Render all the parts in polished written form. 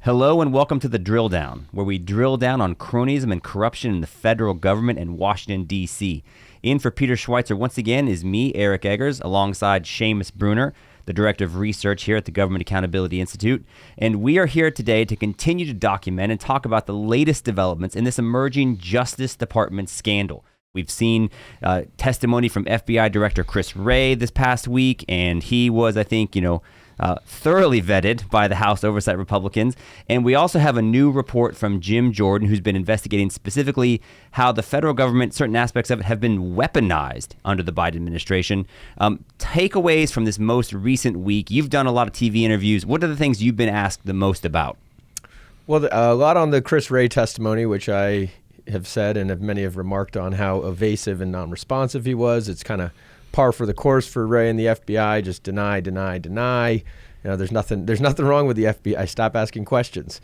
Hello and welcome to the Drill Down, where we drill down on cronyism and corruption in the federal government in Washington, D.C. In for Peter Schweitzer once again is me, Eric Eggers, alongside Seamus Bruner, the Director of Research here at the Government Accountability Institute. And we are here today to continue to document and talk about the latest developments in this emerging Justice Department scandal. We've seen testimony from FBI Director Chris Wray this past week, and he was, I think, thoroughly vetted by the House Oversight Republicans. And we also have a new report from Jim Jordan, who's been investigating specifically how the federal government, certain aspects of it, have been weaponized under the Biden administration. Takeaways from this most recent week. You've done a lot of TV interviews. What are the things you've been asked the most about? Well, a lot on the Chris Wray testimony, which I have said and many have remarked on how evasive and non-responsive he was. It's kind of par for the course for Wray and the FBI. Just deny. There's nothing wrong with the FBI. Stop asking questions.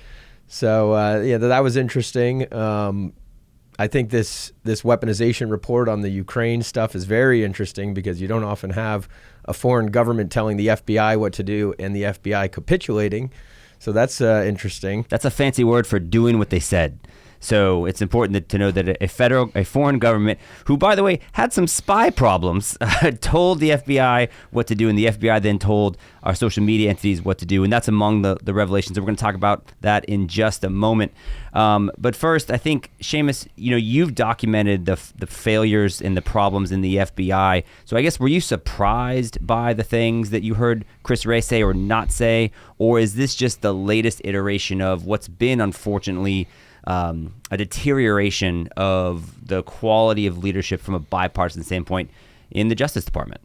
So that was interesting. I think this weaponization report on the Ukraine stuff is very interesting because you don't often have a foreign government telling the FBI what to do and the FBI capitulating. So that's interesting. That's a fancy word for doing what they said. So it's important to know that a foreign government, who, by the way, had some spy problems, told the FBI what to do, and the FBI then told our social media entities what to do. And that's among the revelations. And we're going to talk about that in just a moment. But first, I think, Seamus, you've documented the failures and the problems in the FBI. So I guess, were you surprised by the things that you heard Chris Wray say or not say? Or is this just the latest iteration of what's been, unfortunately, a deterioration of the quality of leadership from a bipartisan standpoint in the Justice Department?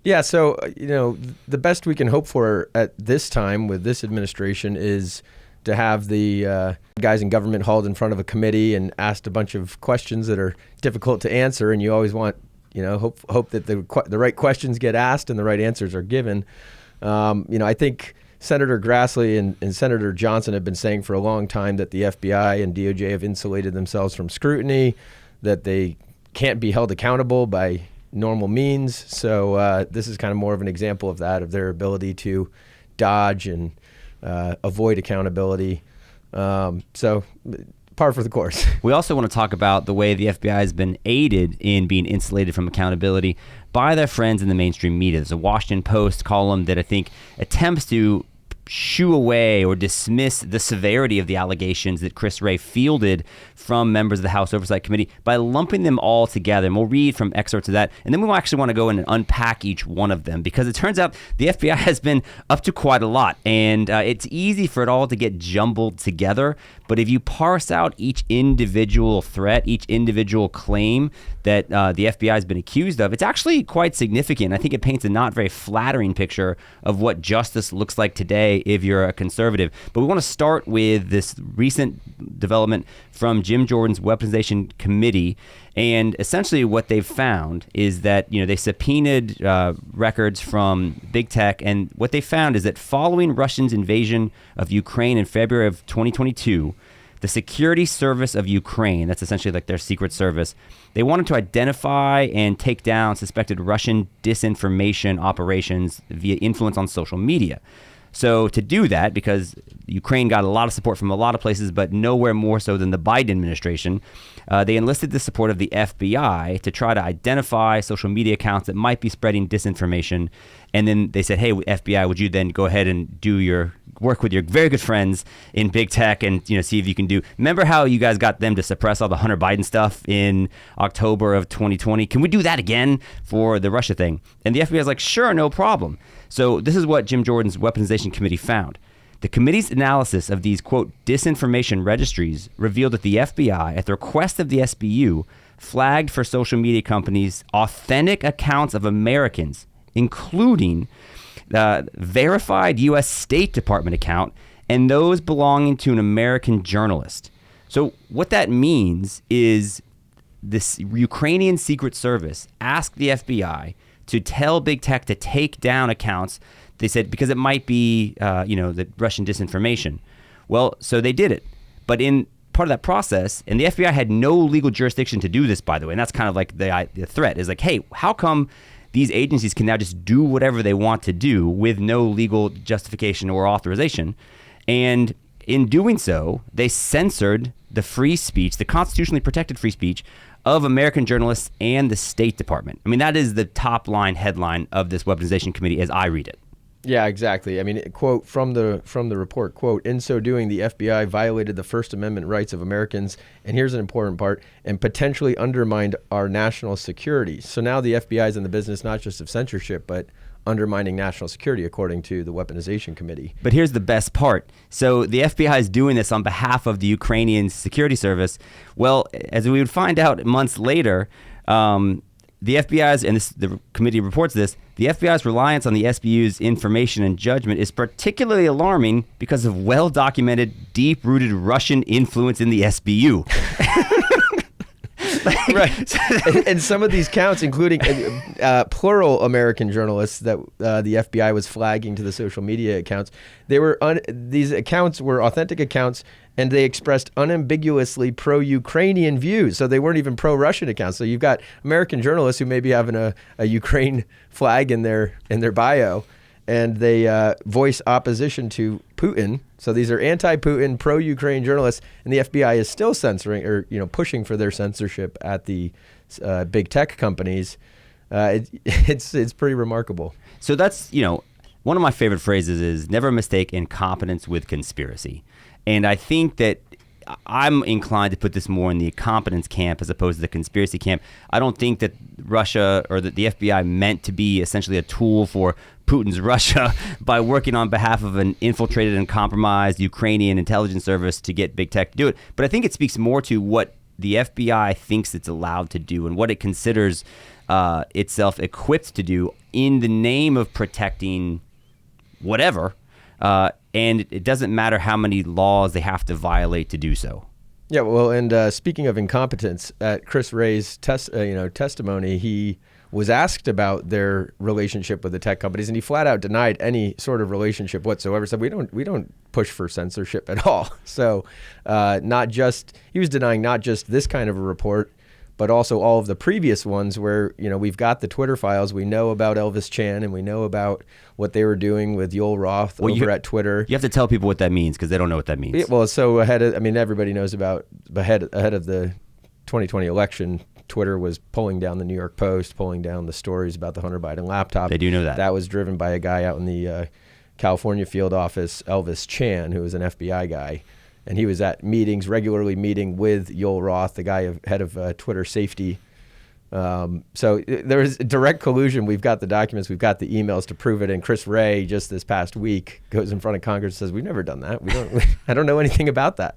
Yeah, so, the best we can hope for at this time with this administration is to have the guys in government hauled in front of a committee and asked a bunch of questions that are difficult to answer, and you always want, hope that the right questions get asked and the right answers are given. I think Senator Grassley and Senator Johnson have been saying for a long time that the FBI and DOJ have insulated themselves from scrutiny, that they can't be held accountable by normal means. So this is kind of more of an example of that, of their ability to dodge and avoid accountability. So par for the course. We also want to talk about the way the FBI has been aided in being insulated from accountability by their friends in the mainstream media. There's a Washington Post column that I think attempts to shoo away or dismiss the severity of the allegations that Chris Wray fielded from members of the House Oversight Committee by lumping them all together. And we'll read from excerpts of that. And then we actually want to go in and unpack each one of them, because it turns out the FBI has been up to quite a lot. And it's easy for it all to get jumbled together. But if you parse out each individual threat, each individual claim that the FBI has been accused of, it's actually quite significant. I think it paints a not very flattering picture of what justice looks like today if you're a conservative. But we want to start with this recent development from Jim Jordan's Weaponization Committee. And essentially what they've found is that, they subpoenaed records from big tech. And what they found is that following Russia's invasion of Ukraine in February of 2022, the Security Service of Ukraine, that's essentially like their secret service, they wanted to identify and take down suspected Russian disinformation operations via influence on social media. So to do that, because Ukraine got a lot of support from a lot of places, but nowhere more so than the Biden administration, they enlisted the support of the FBI to try to identify social media accounts that might be spreading disinformation. And then they said, hey, FBI, would you then go ahead and do your work with your very good friends in big tech and see if you can do. Remember how you guys got them to suppress all the Hunter Biden stuff in October of 2020? Can we do that again for the Russia thing? And the FBI is like, sure, no problem. So this is what Jim Jordan's Weaponization Committee found. The committee's analysis of these, quote, disinformation registries revealed that the FBI, at the request of the SBU, flagged for social media companies authentic accounts of Americans, including verified U.S. State Department account and those belonging to an American journalist. So what that means is this Ukrainian Secret Service asked the FBI to tell big tech to take down accounts. They said because it might be, the Russian disinformation. Well, so they did it. But in part of that process, and the FBI had no legal jurisdiction to do this, by the way, and that's kind of like the threat is like, hey, how come these agencies can now just do whatever they want to do with no legal justification or authorization? And in doing so, they censored the free speech, the constitutionally protected free speech of American journalists and the State Department. I mean, that is the top line headline of this weaponization committee as I read it. Yeah, exactly. I mean, quote from the report, quote, in so doing, the FBI violated the First Amendment rights of Americans, and here's an important part, and potentially undermined our national security. So now the FBI is in the business not just of censorship, but undermining national security, according to the Weaponization Committee. But here's the best part. So the FBI is doing this on behalf of the Ukrainian security service. Well, as we would find out months later, the FBI's, and the committee reports this, the FBI's reliance on the SBU's information and judgment is particularly alarming because of well-documented, deep-rooted Russian influence in the SBU. Right. And some of these counts, including plural American journalists that the FBI was flagging to the social media accounts, these accounts were authentic accounts, and they expressed unambiguously pro-Ukrainian views. So they weren't even pro-Russian accounts. So you've got American journalists who may be having a Ukraine flag in their bio, and they voice opposition to Putin. So these are anti-Putin, pro-Ukraine journalists, and the FBI is still censoring or pushing for their censorship at the big tech companies. It's pretty remarkable. So that's one of my favorite phrases is never mistake incompetence with conspiracy, and I think that I'm inclined to put this more in the incompetence camp as opposed to the conspiracy camp. I don't think that Russia or that the FBI meant to be essentially a tool for Putin's Russia by working on behalf of an infiltrated and compromised Ukrainian intelligence service to get big tech to do it. But I think it speaks more to what the FBI thinks it's allowed to do and what it considers itself equipped to do in the name of protecting whatever. And it doesn't matter how many laws they have to violate to do so. Yeah, well, and speaking of incompetence, at Chris Wray's testimony, he was asked about their relationship with the tech companies, and he flat out denied any sort of relationship whatsoever. Said we don't push for censorship at all. So, he was denying not just this kind of a report, but also all of the previous ones where, we've got the Twitter files. We know about Elvis Chan, and we know about what they were doing with Yoel Roth over at Twitter. You have to tell people what that means because they don't know what that means. Well, so everybody knows about ahead of the 2020 election, Twitter was pulling down the New York Post, pulling down the stories about the Hunter Biden laptop. They do know that. That was driven by a guy out in the California field office, Elvis Chan, who was an FBI guy. And he was at meetings, regularly meeting with Yoel Roth, the guy head of Twitter safety. So there is direct collusion. We've got the documents, we've got the emails to prove it. And Chris Wray, just this past week, goes in front of Congress and says, "We've never done that. I don't know anything about that."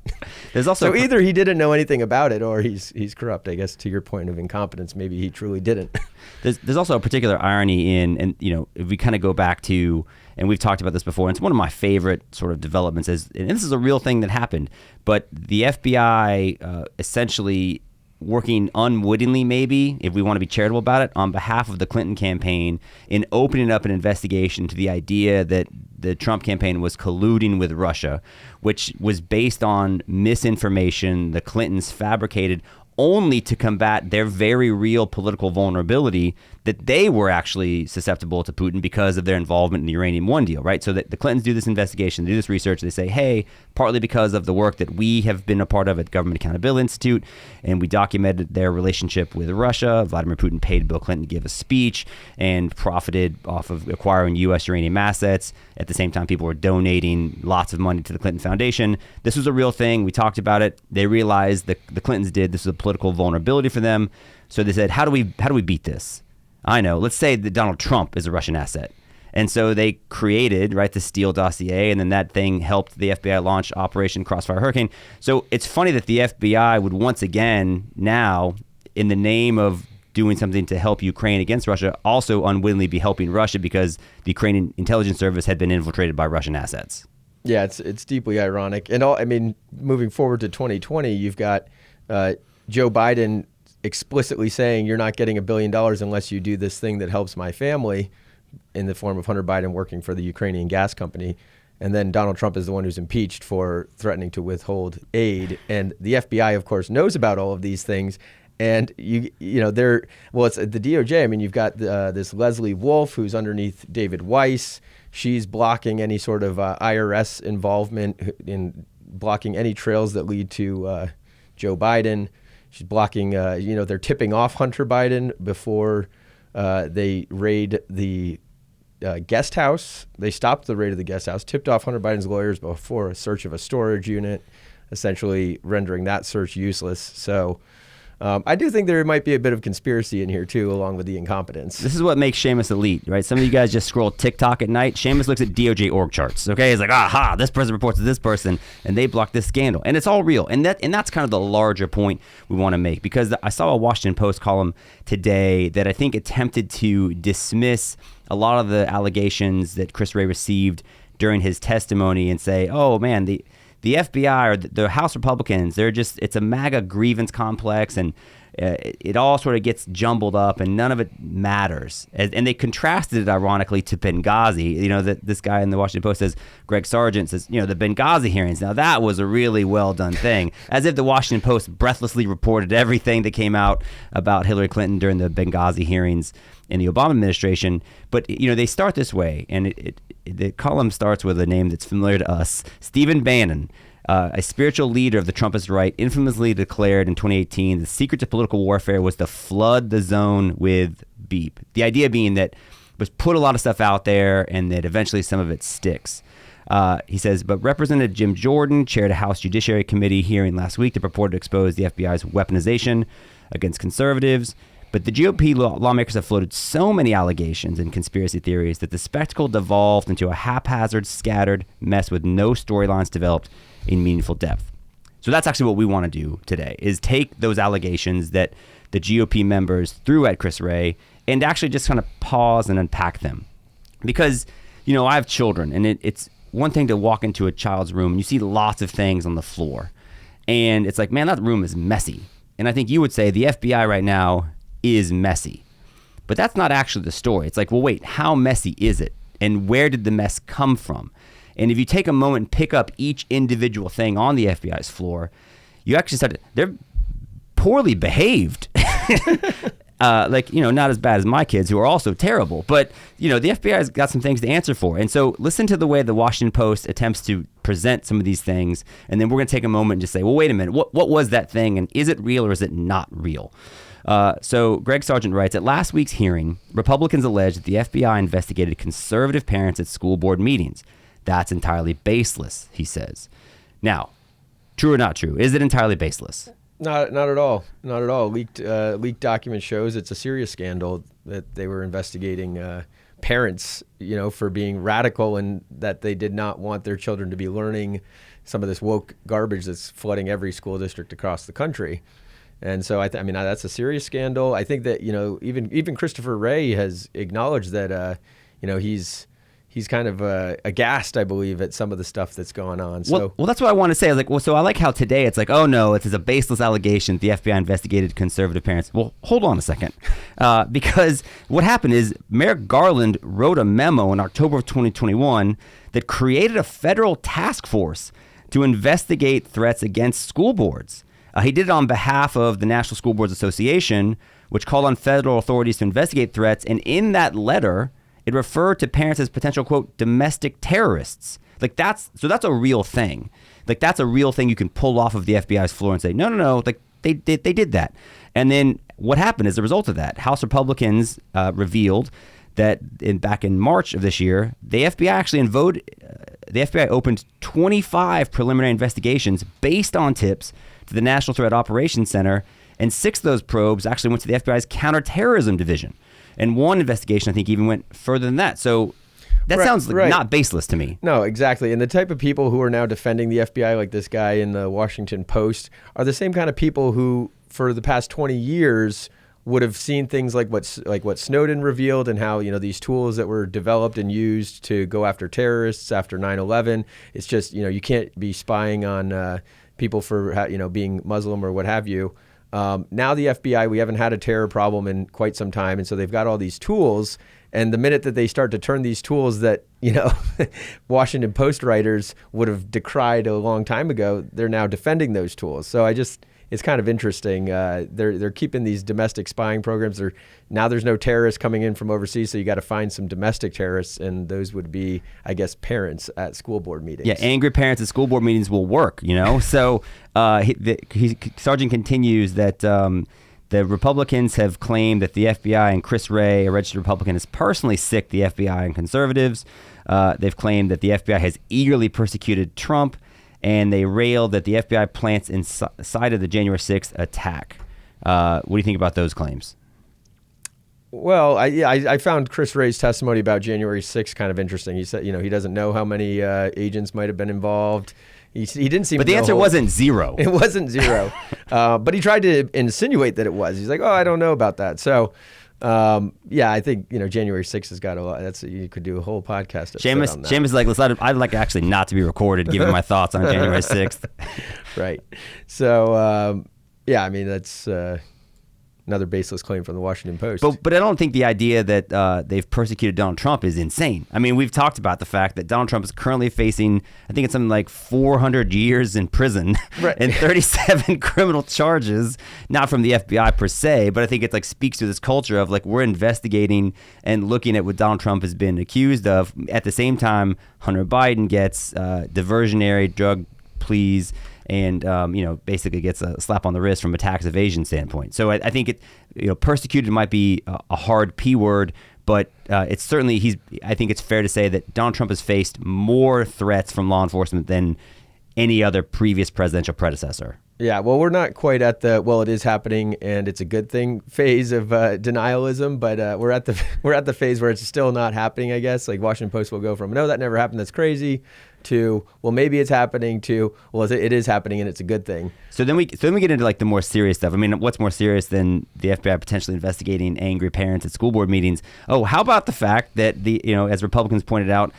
There's also so either he didn't know anything about it, or he's corrupt. I guess to your point of incompetence, maybe he truly didn't. There's also a particular irony in, if we kind of go back to, and we've talked about this before, and it's one of my favorite sort of developments, and this is a real thing that happened, but the FBI essentially working unwittingly, maybe, if we want to be charitable about it, on behalf of the Clinton campaign in opening up an investigation to the idea that the Trump campaign was colluding with Russia, which was based on misinformation the Clintons fabricated only to combat their very real political vulnerability that they were actually susceptible to Putin because of their involvement in the Uranium One deal, right? So that the Clintons do this investigation, they do this research, they say, hey, partly because of the work that we have been a part of at Government Accountability Institute, and we documented their relationship with Russia, Vladimir Putin paid Bill Clinton to give a speech and profited off of acquiring U.S. uranium assets. At the same time, people were donating lots of money to the Clinton Foundation. This was a real thing. We talked about it. They realized that the Clintons did. This was a political vulnerability for them. So they said, how do we beat this? I know. Let's say that Donald Trump is a Russian asset. And so they created, the Steele dossier, and then that thing helped the FBI launch Operation Crossfire Hurricane. So it's funny that the FBI would once again now, in the name of doing something to help Ukraine against Russia, also unwittingly be helping Russia because the Ukrainian intelligence service had been infiltrated by Russian assets. Yeah, it's deeply ironic. And moving forward to 2020, you've got Joe Biden explicitly saying you're not getting $1 billion unless you do this thing that helps my family, in the form of Hunter Biden working for the Ukrainian gas company. And then Donald Trump is the one who's impeached for threatening to withhold aid. And the FBI, of course, knows about all of these things. And it's the DOJ. You've got this Leslie Wolf who's underneath David Weiss. She's blocking any sort of IRS involvement in blocking any trails that lead to Joe Biden. She's blocking, they're tipping off Hunter Biden before they raid the guest house. They stopped the raid of the guest house, tipped off Hunter Biden's lawyers before a search of a storage unit, essentially rendering that search useless. So I do think there might be a bit of conspiracy in here, too, along with the incompetence. This is what makes Seamus elite, right? Some of you guys just scroll TikTok at night. Seamus looks at DOJ org charts, okay? He's like, aha, this person reports to this person, and they blocked this scandal. And it's all real. And that's kind of the larger point we want to make, because I saw a Washington Post column today that I think attempted to dismiss a lot of the allegations that Chris Wray received during his testimony and say, oh, man, the FBI or the House Republicans, it's a MAGA grievance complex, and it all sort of gets jumbled up and none of it matters. And they contrasted it, ironically, to Benghazi. This guy in the Washington Post says, Greg Sargent says, the Benghazi hearings. Now, that was a really well done thing. As if the Washington Post breathlessly reported everything that came out about Hillary Clinton during the Benghazi hearings in the Obama administration. But, they start this way, and the column starts with a name that's familiar to us, Stephen Bannon, a spiritual leader of the Trumpist right, infamously declared in 2018 the secret to political warfare was to flood the zone with beep. The idea being that was put a lot of stuff out there and that eventually some of it sticks. He says, but Representative Jim Jordan chaired a House Judiciary Committee hearing last week that purported to expose the FBI's weaponization against conservatives. But the GOP lawmakers have floated so many allegations and conspiracy theories that the spectacle devolved into a haphazard, scattered mess with no storylines developed in meaningful depth. So that's actually what we want to do today, is take those allegations that the GOP members threw at Chris Wray and actually just kind of pause and unpack them. Because, I have children, and it's one thing to walk into a child's room and you see lots of things on the floor. And it's like, man, that room is messy. And I think you would say the FBI right now is messy. But that's not actually the story. It's like, well, wait, how messy is it? And where did the mess come from? And if you take a moment and pick up each individual thing on the FBI's floor, you actually start to, they're poorly behaved. Not as bad as my kids, who are also terrible. But, the FBI's got some things to answer for. And so listen to the way the Washington Post attempts to present some of these things. And then we're going to take a moment and just say, well, wait a minute, what was that thing? And is it real or is it not real? So Greg Sargent writes, at last week's hearing, Republicans alleged that the FBI investigated conservative parents at school board meetings. That's entirely baseless, he says. Now, true or not true? Is it entirely baseless? Not at all. Not at all. Leaked document shows it's a serious scandal that they were investigating parents, for being radical and that they did not want their children to be learning some of this woke garbage that's flooding every school district across the country. And so that's a serious scandal. I think that even Christopher Wray has acknowledged that he's kind of aghast, I believe, at some of the stuff that's going on. So well, that's what I want to say. I was like, so I like how today it's like, oh no, it's a baseless allegation. The FBI investigated conservative parents. Well, hold on a second, because what happened is Merrick Garland wrote a memo in October of 2021 that created a federal task force to investigate threats against school boards. He did it on behalf of the National School Boards Association, which called on federal authorities to investigate threats. And in that letter, it referred to parents as potential, quote, domestic terrorists. Like that's a real thing. Like that's a real thing you can pull off of the FBI's floor and say, no. Like they did that. And then what happened as a result of that? House Republicans revealed that back in March of this year, the FBI opened 25 preliminary investigations based on tips to the National Threat Operations Center, and 6 of those probes actually went to the FBI's counterterrorism division. And one investigation, I think, even went further than that. So that sounds not baseless to me. No, exactly. And the type of people who are now defending the FBI, like this guy in the Washington Post, are the same kind of people who, for the past 20 years, would have seen things like what Snowden revealed and how these tools that were developed and used to go after terrorists after 9/11. It's just you can't be spying on people for being Muslim or what have you. Now the FBI, we haven't had a terror problem in quite some time, and so they've got all these tools. And the minute that they start to turn these tools that Washington Post writers would have decried a long time ago, they're now defending those tools. So it's kind of interesting. They're keeping these domestic spying programs. Now there's no terrorists coming in from overseas, so you got to find some domestic terrorists, and those would be, I guess, parents at school board meetings. Yeah, angry parents at school board meetings will work, So Sergeant continues that the Republicans have claimed that the FBI and Chris Wray, a registered Republican, has personally sicked the FBI and conservatives. They've claimed that the FBI has eagerly persecuted Trump, and they railed that the FBI plants inside of the January 6th attack. What do you think about those claims? Well, I found Chris Wray's testimony about January 6th kind of interesting. He said, he doesn't know how many agents might have been involved. He didn't seem. But the answer wasn't zero. It wasn't zero. But he tried to insinuate that it was. He's like, oh, I don't know about that. So. I think January 6th has got a lot. You could do a whole podcast. Seamus is like, listen, I'd like actually not to be recorded, giving my thoughts on January 6th. Right. So that's another baseless claim from the Washington Post. But I don't think the idea that they've persecuted Donald Trump is insane. I mean, we've talked about the fact that Donald Trump is currently facing, I think it's something like 400 years in prison and 37 criminal charges, not from the FBI per se, but I think it speaks to this culture of we're investigating and looking at what Donald Trump has been accused of. At the same time, Hunter Biden gets diversionary drug pleas and basically gets a slap on the wrist from a tax evasion standpoint. So I think persecuted might be a hard P word, but it's certainly I think it's fair to say that Donald Trump has faced more threats from law enforcement than any other previous presidential predecessor. Yeah, well, we're not quite at the it is happening and it's a good thing phase of denialism, but we're at the phase where it's still not happening. I guess Washington Post will go from no, that never happened, that's crazy, to maybe it's happening, to it is happening and it's a good thing. So then we get into the more serious stuff. I mean, what's more serious than the FBI potentially investigating angry parents at school board meetings? Oh, how about the fact that as Republicans pointed out,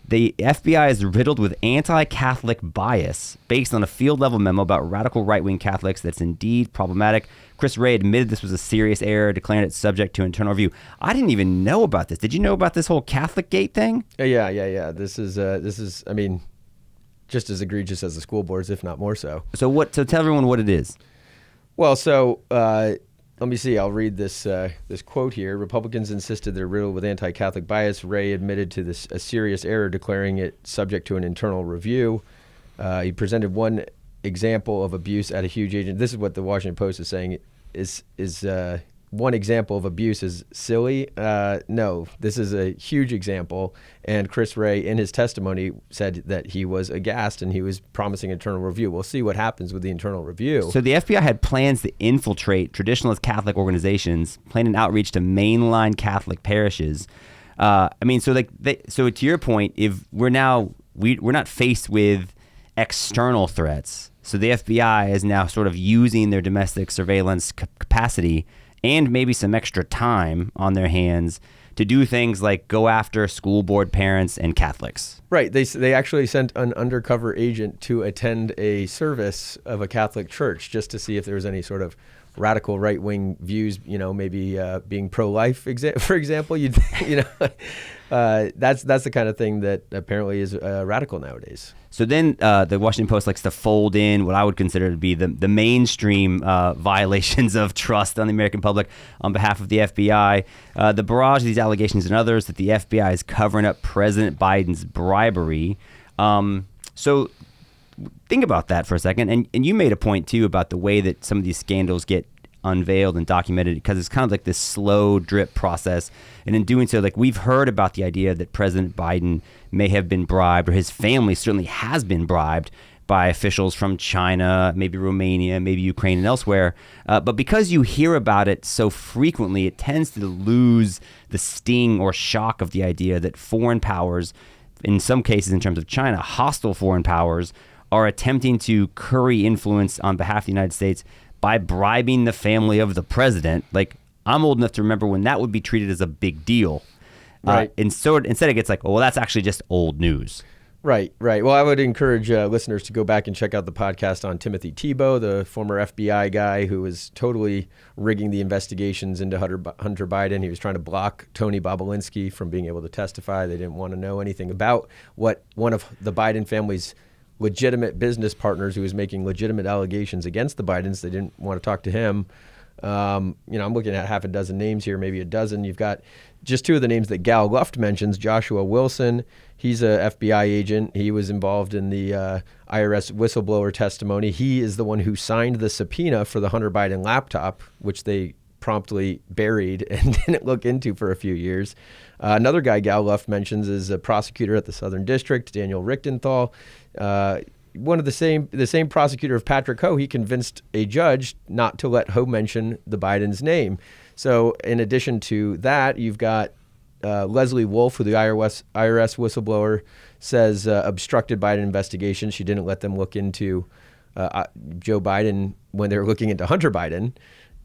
the FBI is riddled with anti-Catholic bias based on a field-level memo about radical right-wing Catholics that's indeed problematic. Chris Wray admitted this was a serious error, declaring it subject to internal review. I didn't even know about this. Did you know about this whole Catholic Gate thing? Yeah. This is, I mean, just as egregious as the school boards, if not more so. So tell everyone what it is. Well, let me see. I'll read this quote here. Republicans insisted they're riddled with anti-Catholic bias. Wray admitted to a serious error, declaring it subject to an internal review. He presented one example of abuse at a huge agent. This is what the Washington Post is saying. Is one example of abuse is silly? No, this is a huge example. And Chris Wray, in his testimony, said that he was aghast and he was promising internal review. We'll see what happens with the internal review. So the FBI had plans to infiltrate traditionalist Catholic organizations, planning outreach to mainline Catholic parishes. So to your point, if we're not faced with external threats, so the FBI is now sort of using their domestic surveillance capacity and maybe some extra time on their hands to do things like go after school board parents and Catholics. Right. They actually sent an undercover agent to attend a service of a Catholic church just to see if there was any sort of radical right-wing views, maybe being pro-life, for example. That's the kind of thing that apparently is radical nowadays. So then the Washington Post likes to fold in what I would consider to be the mainstream violations of trust on the American public on behalf of the FBI. The barrage of these allegations and others that the FBI is covering up President Biden's bribery. So think about that for a second. And you made a point, too, about the way that some of these scandals get unveiled and documented, because it's kind of like this slow drip process. And in doing so, we've heard about the idea that President Biden may have been bribed, or his family certainly has been bribed by officials from China, maybe Romania, maybe Ukraine and elsewhere. But because you hear about it so frequently, it tends to lose the sting or shock of the idea that foreign powers, in some cases in terms of China, hostile foreign powers, are attempting to curry influence on behalf of the United States by bribing the family of the president. I'm old enough to remember when that would be treated as a big deal. Right. And so instead it gets that's actually just old news. Right. Well, I would encourage listeners to go back and check out the podcast on Timothy Tebow, the former FBI guy who was totally rigging the investigations into Hunter Biden. He was trying to block Tony Bobulinski from being able to testify. They didn't want to know anything about what one of the Biden family's legitimate business partners who was making legitimate allegations against the Bidens. They didn't want to talk to him. I'm looking at half a dozen names here, maybe a dozen. You've got just two of the names that Gal Luft mentions. Joshua Wilson, he's a FBI agent. He was involved in the IRS whistleblower testimony. He is the one who signed the subpoena for the Hunter Biden laptop, which they promptly buried and didn't look into for a few years. Another guy Gal Luft mentions is a prosecutor at the Southern District, Daniel Richtenthal. One of the same prosecutor of Patrick Ho, he convinced a judge not to let Ho mention the Biden's name. So in addition to that, you've got Leslie Wolf, who the IRS whistleblower says obstructed Biden investigation. She didn't let them look into Joe Biden when they were looking into Hunter Biden.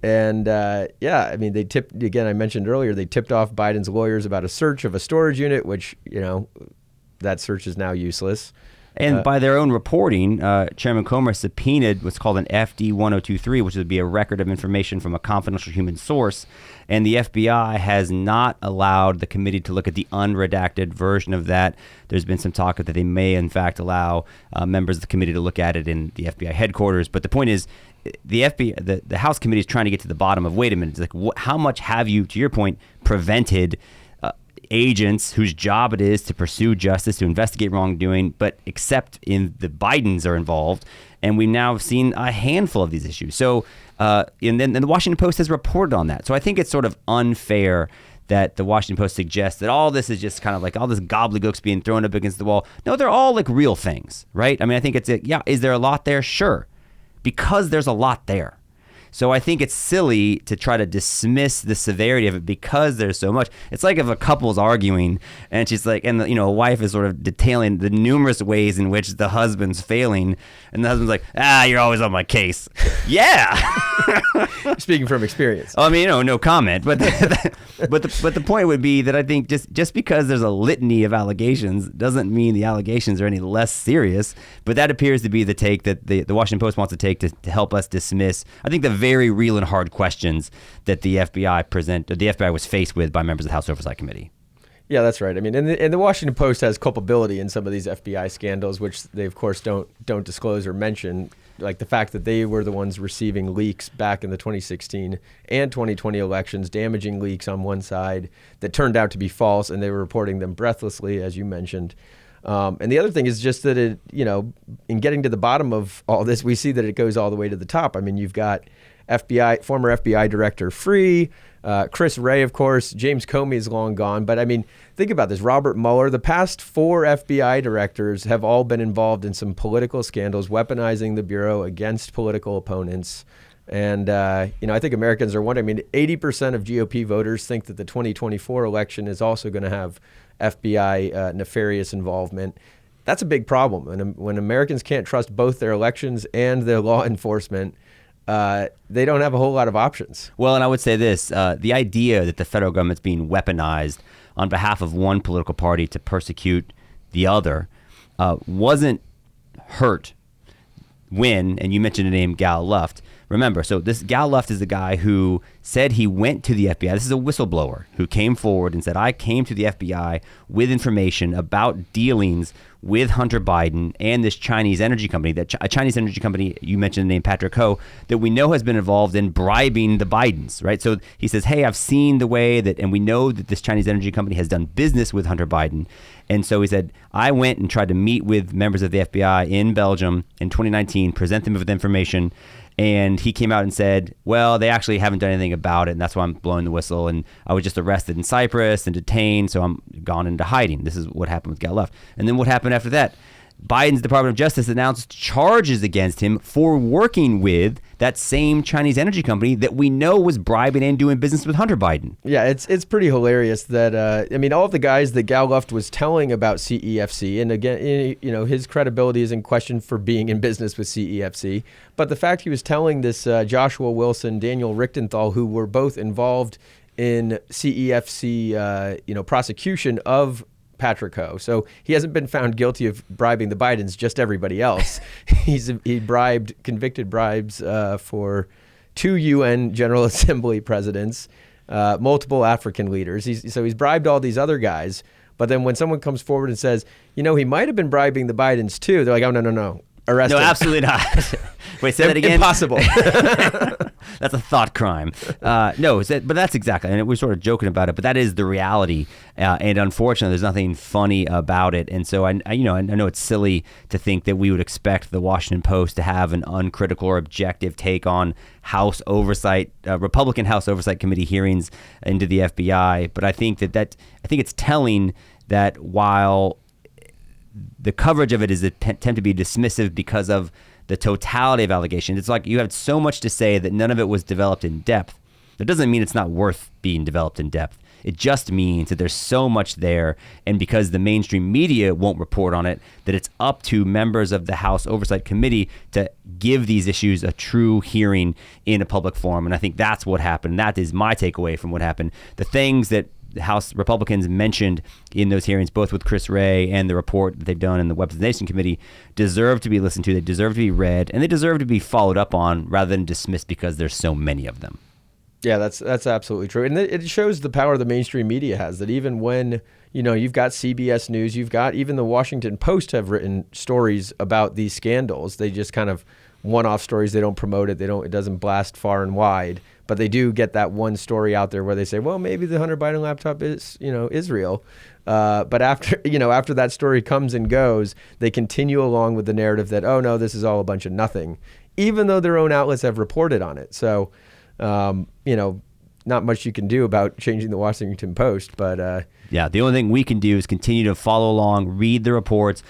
And they tipped, again, I mentioned earlier, they tipped off Biden's lawyers about a search of a storage unit, which, that search is now useless. And by their own reporting, Chairman Comer subpoenaed what's called an FD 1023, which would be a record of information from a confidential human source. And the FBI has not allowed the committee to look at the unredacted version of that. There's been some talk that they may, in fact, allow members of the committee to look at it in the FBI headquarters. But the point is, the FBI, the House committee is trying to get to the bottom of, wait a minute, it's like, how much have you, to your point, prevented agents whose job it is to pursue justice, to investigate wrongdoing, but except in the Bidens are involved. And we've now seen a handful of these issues. So, and then the Washington Post has reported on that. So I think it's sort of unfair that the Washington Post suggests that all this is just kind of like all this gobbledygook's being thrown up against the wall. No, they're all like real things, right? I mean, I think is there a lot there? Sure. Because there's a lot there. So I think it's silly to try to dismiss the severity of it because there's so much. It's like if a couple's arguing and she's like, and a wife is sort of detailing the numerous ways in which the husband's failing, and the husband's like, you're always on my case. Yeah. Speaking from experience. I mean, no comment. But the point would be that I think just because there's a litany of allegations doesn't mean the allegations are any less serious. But that appears to be the take that the Washington Post wants to take to help us dismiss, I think, the very real and hard questions that the FBI was faced with by members of the House Oversight Committee. Yeah, that's right. I mean, and the Washington Post has culpability in some of these FBI scandals, which they of course don't disclose or mention, like the fact that they were the ones receiving leaks back in the 2016 and 2020 elections, damaging leaks on one side that turned out to be false, and they were reporting them breathlessly, as you mentioned. And the other thing is just that in getting to the bottom of all this, we see that it goes all the way to the top. I mean, you've got former FBI Director Wray, Chris Wray, of course. James Comey is long gone. But I mean, think about this. Robert Mueller, the past 4 FBI directors have all been involved in some political scandals, weaponizing the Bureau against political opponents. And, I think Americans are wondering, 80% of GOP voters think that the 2024 election is also going to have FBI nefarious involvement. That's a big problem. And when Americans can't trust both their elections and their law enforcement, they don't have a whole lot of options. Well, and I would say this, the idea that the federal government's being weaponized on behalf of one political party to persecute the other wasn't hurt when, and you mentioned the name Gal Luft. Remember, so this Gal Luft is the guy who said he went to the FBI. This is a whistleblower who came forward and said, I came to the FBI with information about dealings with Hunter Biden and this Chinese energy company, a Chinese energy company, you mentioned the name Patrick Ho, that we know has been involved in bribing the Bidens, right? So he says, hey, I've seen the way that, and we know that this Chinese energy company has done business with Hunter Biden. And so he said, I went and tried to meet with members of the FBI in Belgium in 2019, present them with information. And he came out and said, well, they actually haven't done anything about it, and that's why I'm blowing the whistle. And I was just arrested in Cyprus and detained, so I'm gone into hiding. This is what happened with Gal Luft. And then what happened after that? Biden's Department of Justice announced charges against him for working with that same Chinese energy company that we know was bribing and doing business with Hunter Biden. Yeah, it's pretty hilarious that, all of the guys that Gal Luft was telling about CEFC, and again, his credibility is in question for being in business with CEFC, but the fact he was telling this Joshua Wilson, Daniel Richtenthal, who were both involved in CEFC, prosecution of Patrick Ho. So he hasn't been found guilty of bribing the Bidens, just everybody else. He convicted bribes for 2 UN General Assembly presidents, multiple African leaders. He's bribed all these other guys. But then when someone comes forward and says, he might have been bribing the Bidens too, they're like, oh, no. Arrest him. No, absolutely not. Wait, say that again? Impossible. That's a thought crime. No, but that's exactly, and we're sort of joking about it, but that is the reality. And unfortunately, there's nothing funny about it. And so I know it's silly to think that we would expect the Washington Post to have an uncritical or objective take on House oversight, Republican House Oversight Committee hearings into the FBI. But I think I think it's telling that while the coverage of it is attempt to be dismissive because of the totality of allegations. It's like you have so much to say that none of it was developed in depth. That doesn't mean it's not worth being developed in depth. It just means that there's so much there, and because the mainstream media won't report on it, that it's up to members of the House Oversight Committee to give these issues a true hearing in a public forum. And I think that's what happened. That is my takeaway from what happened. The things that House Republicans mentioned in those hearings, both with Chris Wray and the report that they've done in the Weaponization Committee, deserve to be listened to. They deserve to be read, and they deserve to be followed up on rather than dismissed because there's so many of them. Yeah, that's absolutely true. And it shows the power the mainstream media has, that even when, you've got CBS News, you've got even the Washington Post have written stories about these scandals. They just kind of one-off stories. They don't promote it. It doesn't blast far and wide. But they do get that one story out there where they say, well, maybe the Hunter Biden laptop is, Israel. But after that story comes and goes, they continue along with the narrative that, oh, no, this is all a bunch of nothing, even though their own outlets have reported on it. So, not much you can do about changing the Washington Post, but yeah, the only thing we can do is continue to follow along, read the reports,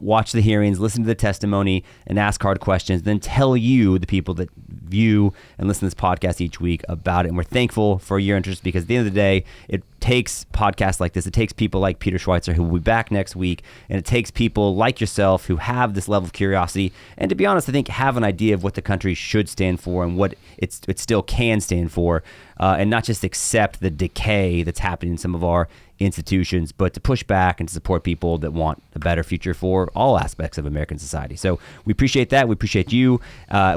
watch the hearings, listen to the testimony, and ask hard questions, then tell you, the people that view and listen to this podcast each week, about it. And we're thankful for your interest, because at the end of the day, it takes podcasts like this. It takes people like Peter Schweitzer, who will be back next week, and it takes people like yourself who have this level of curiosity and, to be honest, I think have an idea of what the country should stand for and what it still can stand for, and not just accept the decay that's happening in some of our institutions, but to push back and to support people that want a better future for all aspects of American society. So we appreciate that. We appreciate you.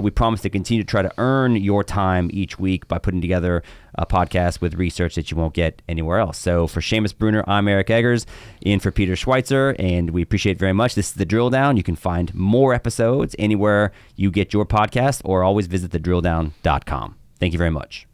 We promise to continue to try to earn your time each week by putting together a podcast with research that you won't get anywhere else. So for Seamus Bruner, I'm Eric Eggers, in for Peter Schweitzer, and we appreciate it very much. This is The Drill Down. You can find more episodes anywhere you get your podcast, or always visit thedrilldown.com. Thank you very much.